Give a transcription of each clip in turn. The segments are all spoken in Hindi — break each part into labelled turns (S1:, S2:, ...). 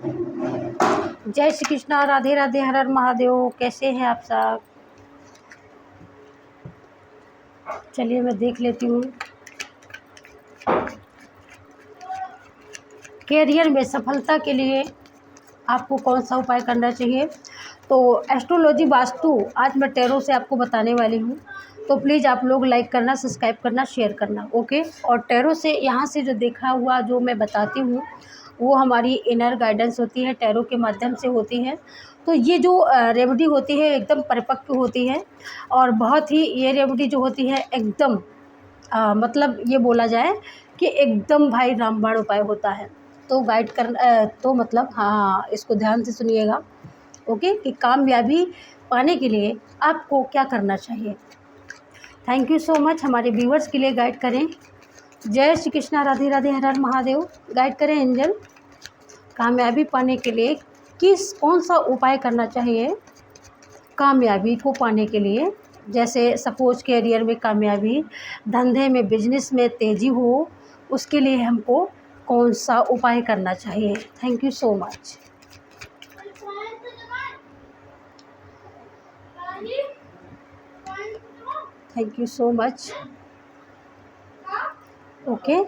S1: जय श्री कृष्णा, राधे राधे, हर हर महादेव। कैसे हैं आप सब? चलिए मैं देख लेती हूँ। कैरियर में सफलता के लिए आपको कौन सा उपाय करना चाहिए? तो एस्ट्रोलॉजी वास्तु आज मैं टैरो से आपको बताने वाली हूँ। तो प्लीज़ आप लोग लाइक करना, सब्सक्राइब करना, शेयर करना, ओके। और टैरो से यहाँ से जो देखा हुआ जो मैं बताती हूँ वो हमारी इनर गाइडेंस होती है, टैरो के माध्यम से होती है। तो ये जो रेमेडी होती है एकदम परिपक्व होती है और बहुत ही ये रेमेडी जो होती है एकदम मतलब ये बोला जाए कि एकदम भाई रामबाण उपाय होता है। तो गाइड कर तो मतलब हाँ, इसको ध्यान से सुनिएगा, ओके। कि कामयाबी पाने के लिए आपको क्या करना चाहिए। Thank you so much. हमारे व्यूवर्स के लिए गाइड करें। जय श्री कृष्णा, राधे राधे, हर हर महादेव। गाइड करें एंजल, कामयाबी पाने के लिए कौन सा उपाय करना चाहिए कामयाबी को पाने के लिए। जैसे सपोज कैरियर में कामयाबी, धंधे में, बिजनेस में तेज़ी हो, उसके लिए हमको कौन सा उपाय करना चाहिए। Thank you so much. Thank you so much, okay.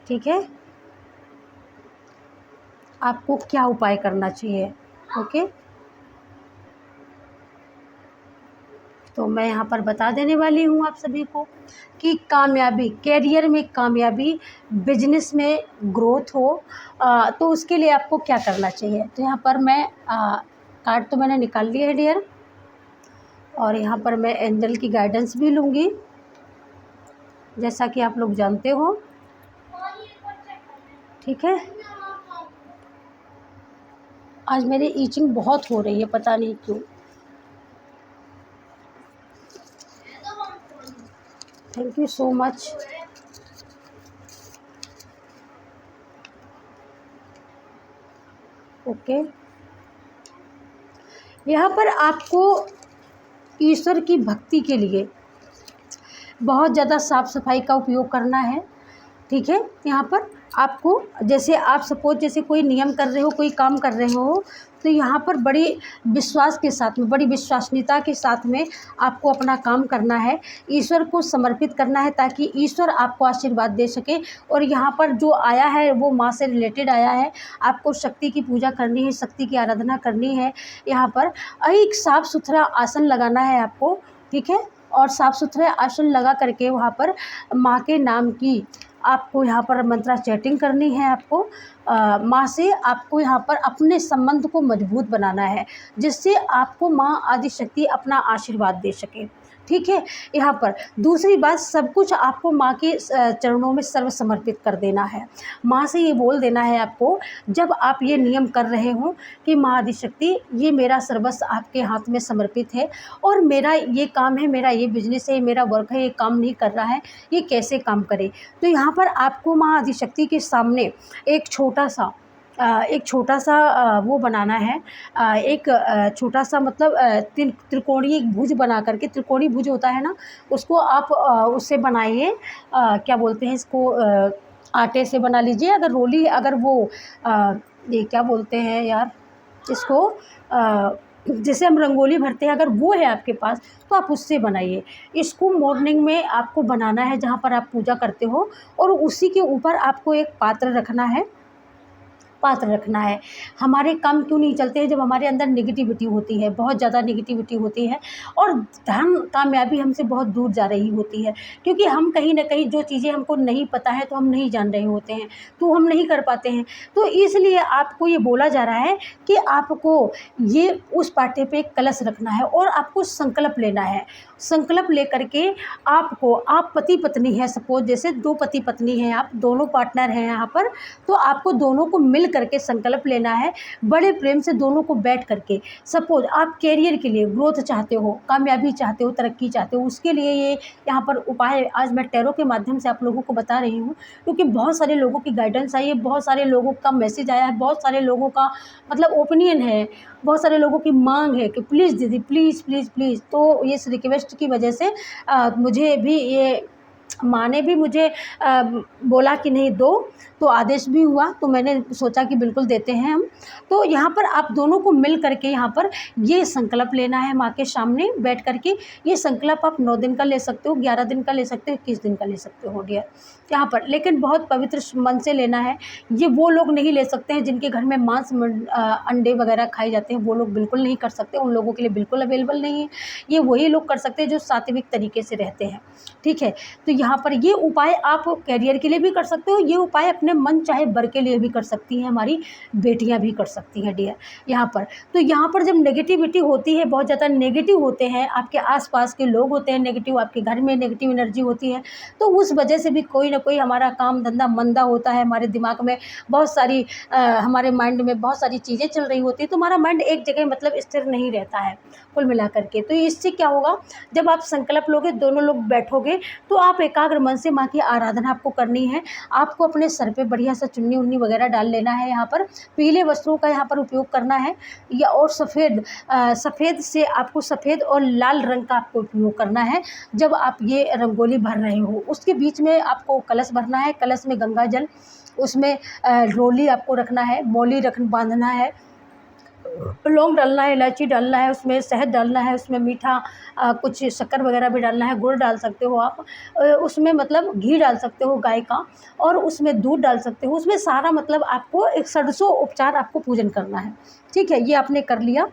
S1: ठीक है, आपको क्या उपाय करना चाहिए, ओके। तो मैं यहाँ पर बता देने वाली हूँ आप सभी को कि कामयाबी, कैरियर में कामयाबी, बिजनेस में ग्रोथ हो तो उसके लिए आपको क्या करना चाहिए। तो यहाँ पर मैं कार्ड तो मैंने निकाल लिया है डियर, और यहाँ पर मैं एंजल की गाइडेंस भी लूँगी जैसा कि आप लोग जानते हो, ठीक है। आज मेरी ईचिंग बहुत हो रही है, पता नहीं क्यों। Thank you so much. Okay, यहाँ पर आपको ईश्वर की भक्ति के लिए बहुत ज़्यादा साफ़ सफाई का उपयोग करना है, ठीक है। यहाँ पर आपको जैसे आप सपोज जैसे कोई नियम कर रहे हो, कोई काम कर रहे हो, तो यहाँ पर बड़ी विश्वास के साथ में, बड़ी विश्वसनीयता के साथ में आपको अपना काम करना है, ईश्वर को समर्पित करना है ताकि ईश्वर आपको आशीर्वाद दे सके। और यहाँ पर जो आया है वो माँ से रिलेटेड आया है, आपको शक्ति की पूजा करनी है, शक्ति की आराधना करनी है। यहाँ पर एक साफ़ सुथरा आसन लगाना है आपको, ठीक है। और साफ़ सुथरे आसन लगा करके वहाँ पर माँ के नाम की आपको यहाँ पर मंत्रा चैटिंग करनी है। आपको माँ से आपको यहाँ पर अपने संबंध को मजबूत बनाना है जिससे आपको माँ आदिशक्ति अपना आशीर्वाद दे सके, ठीक है। यहाँ पर दूसरी बात, सब कुछ आपको माँ के चरणों में सर्व समर्पित कर देना है। माँ से ये बोल देना है आपको, जब आप ये नियम कर रहे हो कि माँ आदिशक्ति ये मेरा सर्वस्व आपके हाथ में समर्पित है और मेरा ये काम है, मेरा ये बिजनेस है, मेरा वर्क है, ये काम नहीं कर रहा है, ये कैसे काम करे। तो यहाँ पर आपको माँ आदिशक्ति के सामने एक छोटा सा वो बनाना है, एक छोटा सा मतलब त्रिकोणीय एक भुज बना करके, त्रिकोणीय भुज होता है ना, उसको आप उससे बनाइए। क्या बोलते हैं इसको, आटे से बना लीजिए। अगर रोली, अगर वो ये क्या बोलते हैं यार इसको, जैसे हम रंगोली भरते हैं, अगर वो है आपके पास तो आप उससे बनाइए। इसको मॉर्निंग में आपको बनाना है जहाँ पर आप पूजा करते हो, और उसी के ऊपर आपको एक पात्र रखना है। हमारे काम क्यों नहीं चलते हैं? जब हमारे अंदर नेगेटिविटी होती है, बहुत ज़्यादा नेगेटिविटी होती है और धन कामयाबी हमसे बहुत दूर जा रही होती है, क्योंकि हम कहीं ना कहीं जो चीज़ें हमको नहीं पता है तो हम नहीं जान रहे होते हैं, तो हम नहीं कर पाते हैं। तो इसलिए आपको ये बोला जा रहा है कि आपको ये उस पाटे पे एक कलश रखना है और आपको संकल्प लेना है। संकल्प लेकर के आप पति पत्नी हैं, सपोज जैसे 2 पति पत्नी हैं, आप दोनों पार्टनर हैं यहाँ पर, तो आपको दोनों को मिल करके संकल्प लेना है, बड़े प्रेम से दोनों को बैठ करके। सपोज आप कैरियर के लिए ग्रोथ चाहते हो, कामयाबी चाहते हो, तरक्की चाहते हो, उसके लिए ये यहाँ पर उपाय आज मैं टैरो के माध्यम से आप लोगों को बता रही हूँ, क्योंकि बहुत सारे लोगों की गाइडेंस आई है, बहुत सारे लोगों का मैसेज आया है, बहुत सारे लोगों का मतलब ओपिनियन है, बहुत सारे लोगों की मांग है कि प्लीज़ दीदी, प्लीज़ प्लीज़ प्लीज़। तो ये रिक्वेस्ट की वजह से मुझे भी ये माँ ने भी मुझे बोला कि नहीं दो, तो आदेश भी हुआ, तो मैंने सोचा कि बिल्कुल देते हैं हम। तो यहाँ पर आप दोनों को मिल करके यहाँ पर ये संकल्प लेना है माँ के सामने बैठ कर के। ये संकल्प आप 9 दिन का ले सकते हो, 11 दिन का ले सकते हो, 21 दिन का ले सकते हो डियर यहाँ पर, लेकिन बहुत पवित्र मन से लेना है। ये वो लोग नहीं ले सकते हैं जिनके घर में मांस अंडे वगैरह खाए जाते हैं, वो लोग बिल्कुल नहीं कर सकते, उन लोगों के लिए बिल्कुल अवेलेबल नहीं है। ये वही लोग कर सकते हैं जो सात्विक तरीके से रहते हैं, ठीक है। तो यहाँ पर ये उपाय आप कैरियर के लिए भी कर सकते हो, ये उपाय अपने मन चाहे बर के लिए भी कर सकती हैं, हमारी बेटियां भी कर सकती हैं डियर यहाँ पर। तो यहाँ पर जब नेगेटिविटी होती है, बहुत ज़्यादा नेगेटिव होते हैं, आपके आसपास के लोग होते हैं नेगेटिव, आपके घर में नेगेटिव एनर्जी होती है, तो उस वजह से भी कोई ना कोई हमारा काम धंधा मंदा होता है, हमारे दिमाग में बहुत सारी हमारे माइंड में बहुत सारी चीज़ें चल रही होती है, तो हमारा माइंड एक जगह मतलब स्थिर नहीं रहता है कुल मिला करके। तो इससे क्या होगा, जब आप संकल्प लोगे, दोनों लोग बैठोगे, तो आप एकाग्र मन से माँ की आराधना आपको करनी है। आपको अपने सर पे बढ़िया सा चुन्नी उन्नी वगैरह डाल लेना है, यहाँ पर पीले वस्त्रों का यहाँ पर उपयोग करना है, या और सफ़ेद से आपको सफ़ेद और लाल रंग का आपको उपयोग करना है। जब आप ये रंगोली भर रहे हो, उसके बीच में आपको कलश भरना है, कलश में गंगा जल, उसमें रोली आपको रखना है, मौली बांधना है, लौंग डालना है, इलायची डालना है, उसमें शहद डालना है, उसमें मीठा कुछ शक्कर वगैरह भी डालना है, गुड़ डाल सकते हो आप, उसमें मतलब घी डाल सकते हो गाय का, और उसमें दूध डाल सकते हो, उसमें सारा मतलब आपको एक षड्सो उपचार आपको पूजन करना है, ठीक है। ये आपने कर लिया।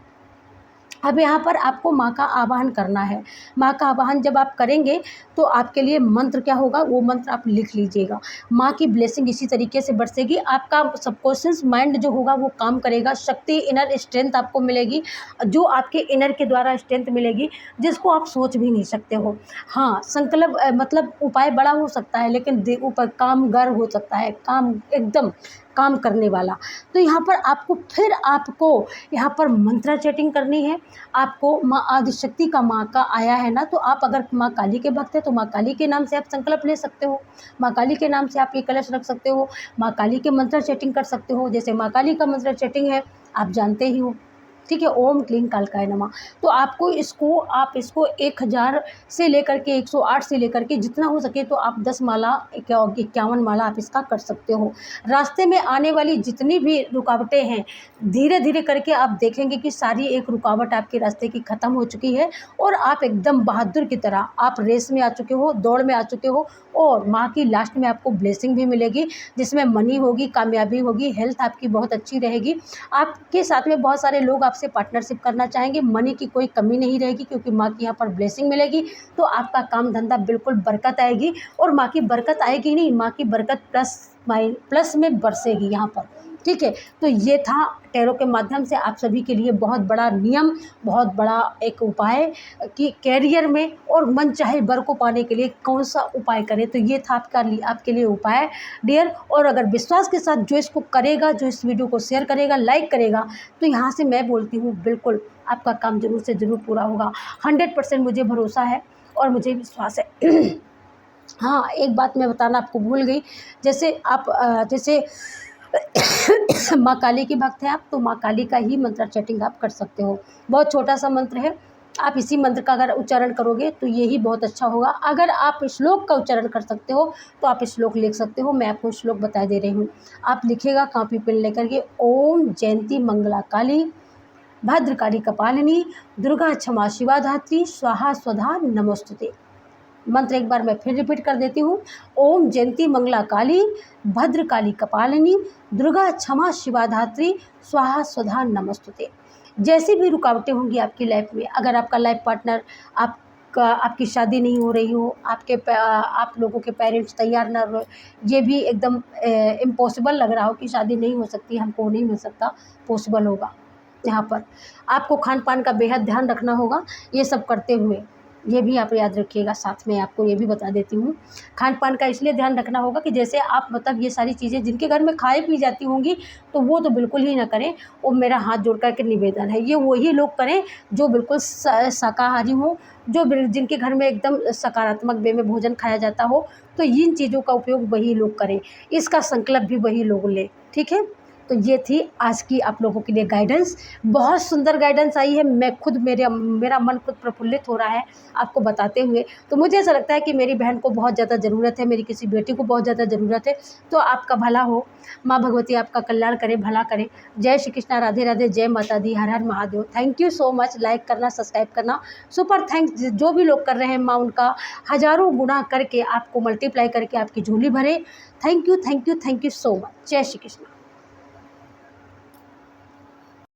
S1: अब यहाँ पर आपको माँ का आवाहन करना है। माँ का आवाहन जब आप करेंगे तो आपके लिए मंत्र क्या होगा, वो मंत्र आप लिख लीजिएगा। माँ की ब्लेसिंग इसी तरीके से बरसेगी, आपका सबकॉन्शियस माइंड जो होगा वो काम करेगा, शक्ति इनर स्ट्रेंथ आपको मिलेगी, जो आपके इनर के द्वारा स्ट्रेंथ मिलेगी, जिसको आप सोच भी नहीं सकते हो। हाँ, संकल्प मतलब उपाय बड़ा हो सकता है, लेकिन ऊपर कामगर हो सकता है, काम एकदम काम करने वाला। तो यहाँ पर आपको यहाँ पर मंत्रा चैटिंग करनी है। आपको माँ आदिशक्ति का माँ का आया है ना, तो आप अगर माँ काली के भक्त हैं तो माँ काली के नाम से आप संकल्प ले सकते हो, माँ काली के नाम से आप ये कलश रख सकते हो, माँ काली के मंत्र चैटिंग कर सकते हो। जैसे माँ काली का मंत्र चैटिंग है, आप जानते ही हो, ठीक है, ओम क्लीं कालकाय नमः। तो आपको इसको 1000 से लेकर के 108 से लेकर के जितना हो सके तो आप 10 माला 51 माला आप इसका कर सकते हो। रास्ते में आने वाली जितनी भी रुकावटें हैं, धीरे धीरे करके आप देखेंगे कि सारी एक रुकावट आपके रास्ते की ख़त्म हो चुकी है, और आप एकदम बहादुर की तरह आप रेस में आ चुके हो, दौड़ में आ चुके हो, और माँ की लास्ट में आपको ब्लेसिंग भी मिलेगी, जिसमें मनी होगी, कामयाबी होगी, हेल्थ आपकी बहुत अच्छी रहेगी। आपके साथ में बहुत सारे लोग आपसे पार्टनरशिप करना चाहेंगे, मनी की कोई कमी नहीं रहेगी, क्योंकि माँ की यहाँ पर ब्लेसिंग मिलेगी। तो आपका काम धंधा बिल्कुल बरकत आएगी, और माँ की बरकत आएगी नहीं, माँ की बरकत प्लस में बरसेगी यहाँ पर, ठीक है। तो ये था टैरो के माध्यम से आप सभी के लिए बहुत बड़ा नियम, बहुत बड़ा एक उपाय कि कैरियर में और मन चाहे वर को पाने के लिए कौन सा उपाय करें। तो ये था आपके लिए उपाय डियर। और अगर विश्वास के साथ जो इसको करेगा, जो इस वीडियो को शेयर करेगा, लाइक करेगा, तो यहाँ से मैं बोलती हूँ बिल्कुल आपका काम ज़रूर से ज़रूर पूरा होगा। 100% मुझे भरोसा है और मुझे विश्वास है। हाँ, एक बात मैं बताना आपको भूल गई, जैसे माँ काली की भक्त हैं आप, तो माँ काली का ही मंत्र चैटिंग आप कर सकते हो। बहुत छोटा सा मंत्र है, आप इसी मंत्र का अगर उच्चारण करोगे तो यही बहुत अच्छा होगा। अगर आप श्लोक का उच्चारण कर सकते हो तो आप श्लोक लिख सकते हो, मैं आपको श्लोक बता दे रही हूँ। आप लिखिएगा कॉपी पेन लेकर के, ओम जयंती मंगला काली भद्रकाली कपालिनी दुर्गा क्षमा शिवा धात्री स्वाहा स्वधा नमोस्तुते। मंत्र एक बार मैं फिर रिपीट कर देती हूँ, ओम जयंती मंगला काली भद्रकाली कपालिनी दुर्गा क्षमा शिवा धात्री स्वाहा स्वधा नमोस्तुते। जैसी भी रुकावटें होंगी आपकी लाइफ में, अगर आपका लाइफ पार्टनर आपकी शादी नहीं हो रही हो, आप लोगों के पेरेंट्स तैयार ना हो, ये भी एकदम इम्पॉसिबल लग रहा हो कि शादी नहीं हो सकती, हमको नहीं हो सकता, पॉसिबल होगा। यहाँ पर आपको खान पान का बेहद ध्यान रखना होगा। ये सब करते हुए ये भी आप याद रखिएगा, साथ में आपको ये भी बता देती हूँ, खान पान का इसलिए ध्यान रखना होगा कि जैसे आप मतलब ये सारी चीज़ें जिनके घर में खाई पी जाती होंगी तो वो तो बिल्कुल ही ना करें। और मेरा हाथ जोड़ कर के निवेदन है, ये वही लोग करें जो बिल्कुल शाकाहारी हों, जिनके घर में एकदम सकारात्मक वे में भोजन खाया जाता हो, तो इन चीज़ों का उपयोग वही लोग करें, इसका संकल्प भी वही लोग लें, ठीक है। तो ये थी आज की आप लोगों के लिए गाइडेंस। बहुत सुंदर गाइडेंस आई है, मैं खुद मेरा मन खुद प्रफुल्लित हो रहा है आपको बताते हुए। तो मुझे ऐसा लगता है कि मेरी बहन को बहुत ज़्यादा ज़रूरत है, मेरी किसी बेटी को बहुत ज़्यादा ज़रूरत है। तो आपका भला हो, माँ भगवती आपका कल्याण करे, भला करे। जय श्री कृष्णा, राधे राधे, जय माता दी, हर हर Mahadev. Thank you so much. Like करना, सब्सक्राइब करना, सुपर थैंक्स जो भी लोग कर रहे हैं। माँ उनका हज़ारों गुना करके आपको मल्टीप्लाई करके आपकी झोली भरे। Thank you, thank you, thank you so much. जय श्री कृष्ण।